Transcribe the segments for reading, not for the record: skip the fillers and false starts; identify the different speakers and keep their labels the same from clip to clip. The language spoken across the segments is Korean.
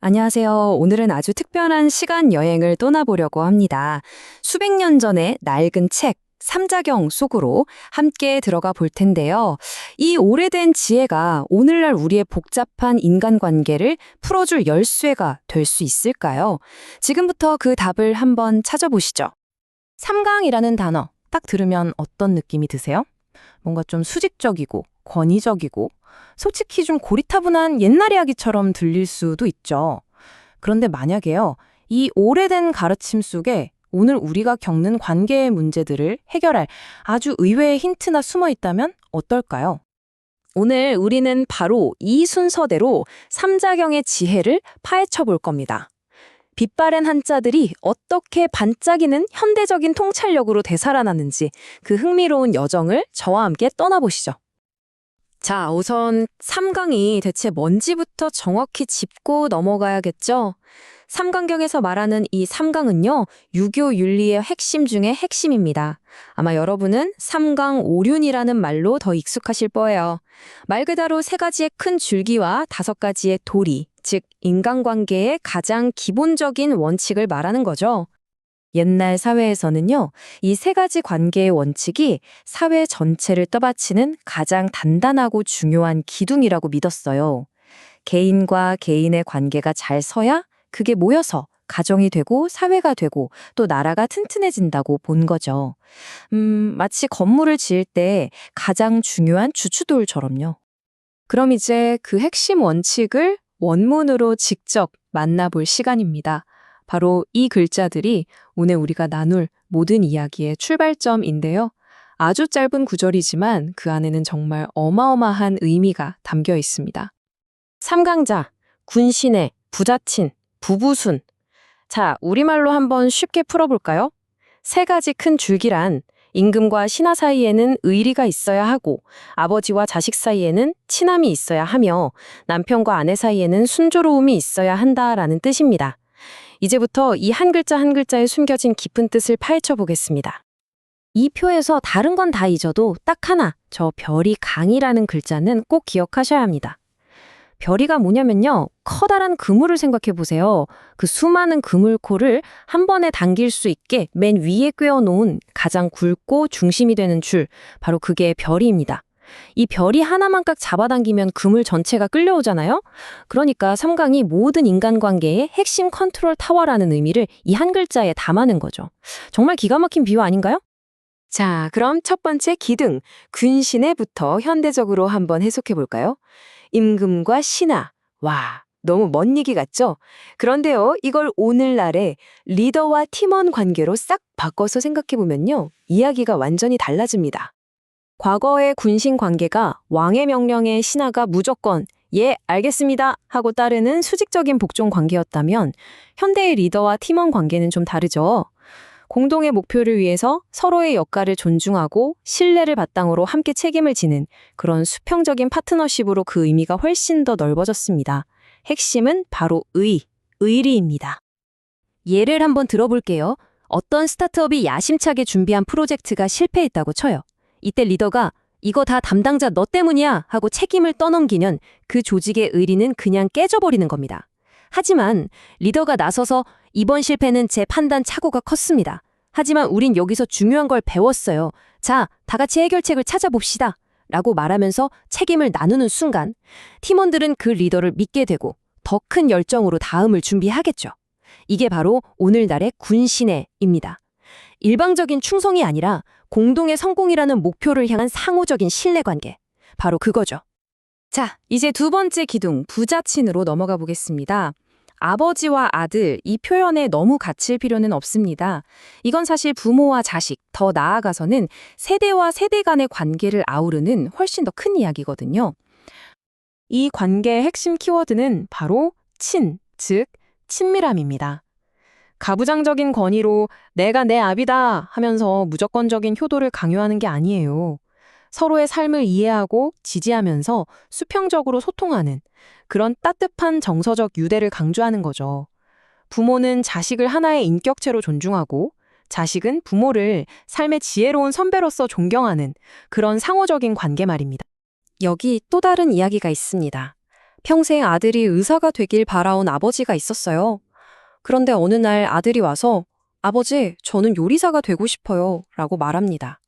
Speaker 1: 안녕하세요. 오늘은 아주 특별한 시간 여행을 떠나보려고 합니다. 수백 년 전의 낡은 책, 삼자경 속으로 함께 들어가 볼 텐데요. 이 오래된 지혜가 오늘날 우리의 복잡한 인간관계를 풀어줄 열쇠가 될 수 있을까요? 지금부터 그 답을 한번 찾아보시죠.
Speaker 2: 삼강이라는 단어 딱 들으면 어떤 느낌이 드세요? 뭔가 좀 수직적이고 권위적이고 솔직히 좀 고리타분한 옛날 이야기처럼 들릴 수도 있죠. 그런데 만약에요, 이 오래된 가르침 속에 오늘 우리가 겪는 관계의 문제들을 해결할 아주 의외의 힌트나 숨어 있다면 어떨까요?
Speaker 1: 오늘 우리는 바로 이 순서대로 삼자경의 지혜를 파헤쳐 볼 겁니다. 빛바랜 한자들이 어떻게 반짝이는 현대적인 통찰력으로 되살아나는지 그 흥미로운 여정을 저와 함께 떠나보시죠. 자, 우선 삼강이 대체 뭔지부터 정확히 짚고 넘어가야겠죠? 삼강경에서 말하는 이 삼강은요, 유교 윤리의 핵심 중에 핵심입니다. 아마 여러분은 삼강오륜이라는 말로 더 익숙하실 거예요. 말 그대로 세 가지의 큰 줄기와 다섯 가지의 도리, 즉 인간관계의 가장 기본적인 원칙을 말하는 거죠. 옛날 사회에서는요, 이 세 가지 관계의 원칙이 사회 전체를 떠받치는 가장 단단하고 중요한 기둥이라고 믿었어요. 개인과 개인의 관계가 잘 서야 그게 모여서 가정이 되고 사회가 되고 또 나라가 튼튼해진다고 본 거죠. 마치 건물을 지을 때 가장 중요한 주춧돌처럼요. 그럼 이제 그 핵심 원칙을 원문으로 직접 만나볼 시간입니다. 바로 이 글자들이 오늘 우리가 나눌 모든 이야기의 출발점인데요. 아주 짧은 구절이지만 그 안에는 정말 어마어마한 의미가 담겨 있습니다. 삼강자, 군신의, 부자친, 부부순. 자, 우리말로 한번 쉽게 풀어볼까요? 세 가지 큰 줄기란 임금과 신하 사이에는 의리가 있어야 하고 아버지와 자식 사이에는 친함이 있어야 하며 남편과 아내 사이에는 순조로움이 있어야 한다라는 뜻입니다. 이제부터 이 한 글자 한 글자에 숨겨진 깊은 뜻을 파헤쳐 보겠습니다. 이 표에서 다른 건 다 잊어도 딱 하나, 저 별이 강이라는 글자는 꼭 기억하셔야 합니다. 별이가 뭐냐면요, 커다란 그물을 생각해 보세요. 그 수많은 그물코를 한 번에 당길 수 있게 맨 위에 꿰어놓은 가장 굵고 중심이 되는 줄, 바로 그게 별이입니다. 이 별이 하나만 깍 잡아당기면 그물 전체가 끌려오잖아요? 그러니까 삼강이 모든 인간관계의 핵심 컨트롤 타워라는 의미를 이 한 글자에 담아낸 거죠. 정말 기가 막힌 비유 아닌가요? 자, 그럼 첫 번째 기둥, 군신에부터 현대적으로 한번 해석해 볼까요? 임금과 신하. 와, 너무 먼 얘기 같죠? 그런데요, 이걸 오늘날의 리더와 팀원 관계로 싹 바꿔서 생각해 보면요, 이야기가 완전히 달라집니다. 과거의 군신 관계가 왕의 명령에 신하가 무조건 예, 알겠습니다 하고 따르는 수직적인 복종 관계였다면 현대의 리더와 팀원 관계는 좀 다르죠. 공동의 목표를 위해서 서로의 역할을 존중하고 신뢰를 바탕으로 함께 책임을 지는 그런 수평적인 파트너십으로 그 의미가 훨씬 더 넓어졌습니다. 핵심은 바로 의리입니다. 예를 한번 들어볼게요. 어떤 스타트업이 야심차게 준비한 프로젝트가 실패했다고 쳐요. 이때 리더가 이거 다 담당자 너 때문이야 하고 책임을 떠넘기면 그 조직의 의리는 그냥 깨져버리는 겁니다. 하지만 리더가 나서서 이번 실패는 제 판단 착오가 컸습니다. 하지만 우린 여기서 중요한 걸 배웠어요. 자, 다 같이 해결책을 찾아봅시다. 라고 말하면서 책임을 나누는 순간 팀원들은 그 리더를 믿게 되고 더 큰 열정으로 다음을 준비하겠죠. 이게 바로 오늘날의 군신애입니다. 일방적인 충성이 아니라 공동의 성공이라는 목표를 향한 상호적인 신뢰관계. 바로 그거죠. 자, 이제 두 번째 기둥, 부자친으로 넘어가 보겠습니다. 아버지와 아들, 이 표현에 너무 갇힐 필요는 없습니다. 이건 사실 부모와 자식, 더 나아가서는 세대와 세대 간의 관계를 아우르는 훨씬 더 큰 이야기거든요. 이 관계의 핵심 키워드는 바로 친, 즉 친밀함입니다. 가부장적인 권위로 내가 내 압이다 하면서 무조건적인 효도를 강요하는 게 아니에요. 서로의 삶을 이해하고 지지하면서 수평적으로 소통하는 그런 따뜻한 정서적 유대를 강조하는 거죠. 부모는 자식을 하나의 인격체로 존중하고 자식은 부모를 삶의 지혜로운 선배로서 존경하는 그런 상호적인 관계 말입니다. 여기 또 다른 이야기가 있습니다. 평생 아들이 의사가 되길 바라온 아버지가 있었어요. 그런데 어느 날 아들이 와서 아버지, 저는 요리사가 되고 싶어요. 라고 말합니다.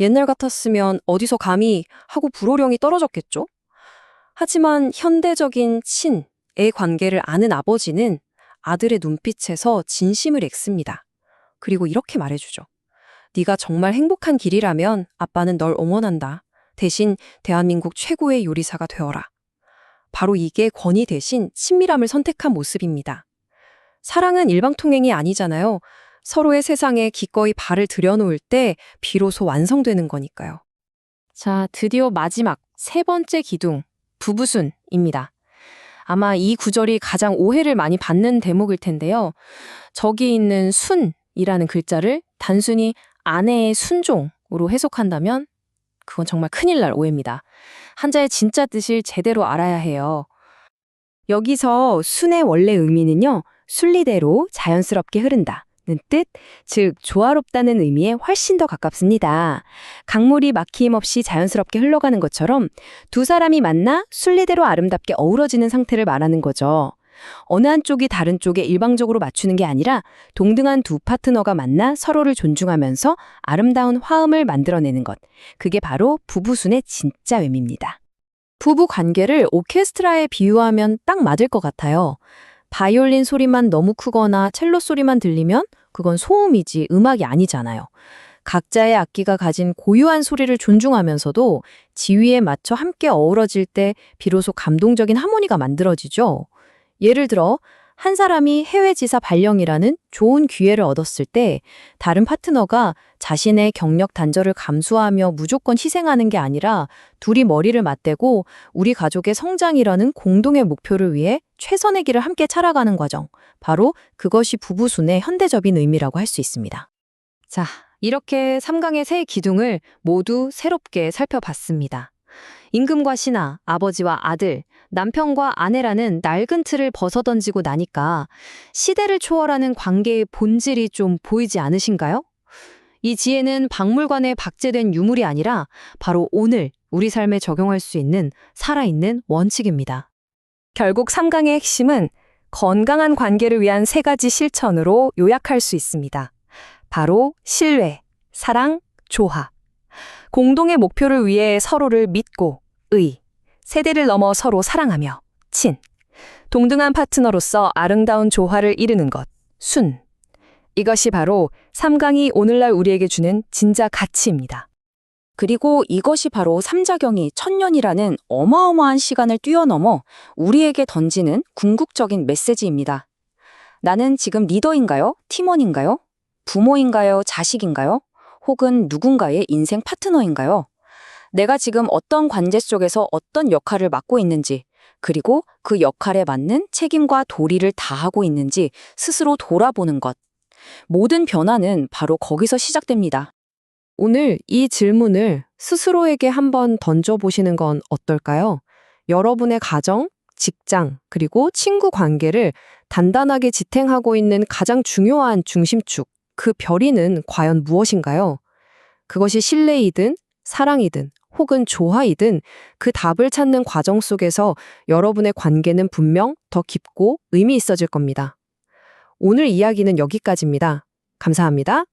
Speaker 1: 옛날 같았으면 어디서 감히 하고 불호령이 떨어졌겠죠? 하지만 현대적인 친애 관계를 아는 아버지는 아들의 눈빛에서 진심을 읽습니다. 그리고 이렇게 말해주죠. 네가 정말 행복한 길이라면 아빠는 널 응원한다. 대신 대한민국 최고의 요리사가 되어라. 바로 이게 권위 대신 친밀함을 선택한 모습입니다. 사랑은 일방통행이 아니잖아요. 서로의 세상에 기꺼이 발을 들여놓을 때 비로소 완성되는 거니까요. 자, 드디어 마지막 세 번째 기둥, 부부순입니다. 아마 이 구절이 가장 오해를 많이 받는 대목일 텐데요. 저기 있는 순이라는 글자를 단순히 아내의 순종으로 해석한다면 그건 정말 큰일 날 오해입니다. 한자의 진짜 뜻을 제대로 알아야 해요. 여기서 순의 원래 의미는요, 순리대로 자연스럽게 흐른다. 는 뜻, 즉 조화롭다는 의미에 훨씬 더 가깝습니다. 강물이 막힘없이 자연스럽게 흘러가는 것처럼 두 사람이 만나 순리대로 아름답게 어우러지는 상태를 말하는 거죠. 어느 한쪽이 다른 쪽에 일방적으로 맞추는 게 아니라 동등한 두 파트너가 만나 서로를 존중하면서 아름다운 화음을 만들어내는 것. 그게 바로 부부순의 진짜 의미입니다. 부부 관계를 오케스트라에 비유하면 딱 맞을 것 같아요. 바이올린 소리만 너무 크거나 첼로 소리만 들리면 그건 소음이지 음악이 아니잖아요. 각자의 악기가 가진 고유한 소리를 존중하면서도 지위에 맞춰 함께 어우러질 때 비로소 감동적인 하모니가 만들어지죠. 예를 들어 한 사람이 해외 지사 발령이라는 좋은 기회를 얻었을 때 다른 파트너가 자신의 경력 단절을 감수하며 무조건 희생하는 게 아니라 둘이 머리를 맞대고 우리 가족의 성장이라는 공동의 목표를 위해 최선의 길을 함께 살아가는 과정. 바로 그것이 부부순의 현대적인 의미라고 할 수 있습니다. 자, 이렇게 3강의 세 기둥을 모두 새롭게 살펴봤습니다. 임금과 신하, 아버지와 아들, 남편과 아내라는 낡은 틀을 벗어던지고 나니까 시대를 초월하는 관계의 본질이 좀 보이지 않으신가요? 이 지혜는 박물관에 박제된 유물이 아니라 바로 오늘 우리 삶에 적용할 수 있는 살아있는 원칙입니다. 결국 3강의 핵심은 건강한 관계를 위한 세 가지 실천으로 요약할 수 있습니다. 바로 신뢰, 사랑, 조화. 공동의 목표를 위해 서로를 믿고 세대를 넘어 서로 사랑하며 친. 동등한 파트너로서 아름다운 조화를 이루는 것, 순. 이것이 바로 3강이 오늘날 우리에게 주는 진짜 가치입니다. 그리고 이것이 바로 삼자경이 천년이라는 어마어마한 시간을 뛰어넘어 우리에게 던지는 궁극적인 메시지입니다. 나는 지금 리더인가요? 팀원인가요? 부모인가요? 자식인가요? 혹은 누군가의 인생 파트너인가요? 내가 지금 어떤 관계 속에서 어떤 역할을 맡고 있는지, 그리고 그 역할에 맞는 책임과 도리를 다하고 있는지 스스로 돌아보는 것. 모든 변화는 바로 거기서 시작됩니다. 오늘 이 질문을 스스로에게 한번 던져보시는 건 어떨까요? 여러분의 가정, 직장, 그리고 친구 관계를 단단하게 지탱하고 있는 가장 중요한 중심축, 그 별이는 과연 무엇인가요? 그것이 신뢰이든 사랑이든 혹은 조화이든 그 답을 찾는 과정 속에서 여러분의 관계는 분명 더 깊고 의미 있어질 겁니다. 오늘 이야기는 여기까지입니다. 감사합니다.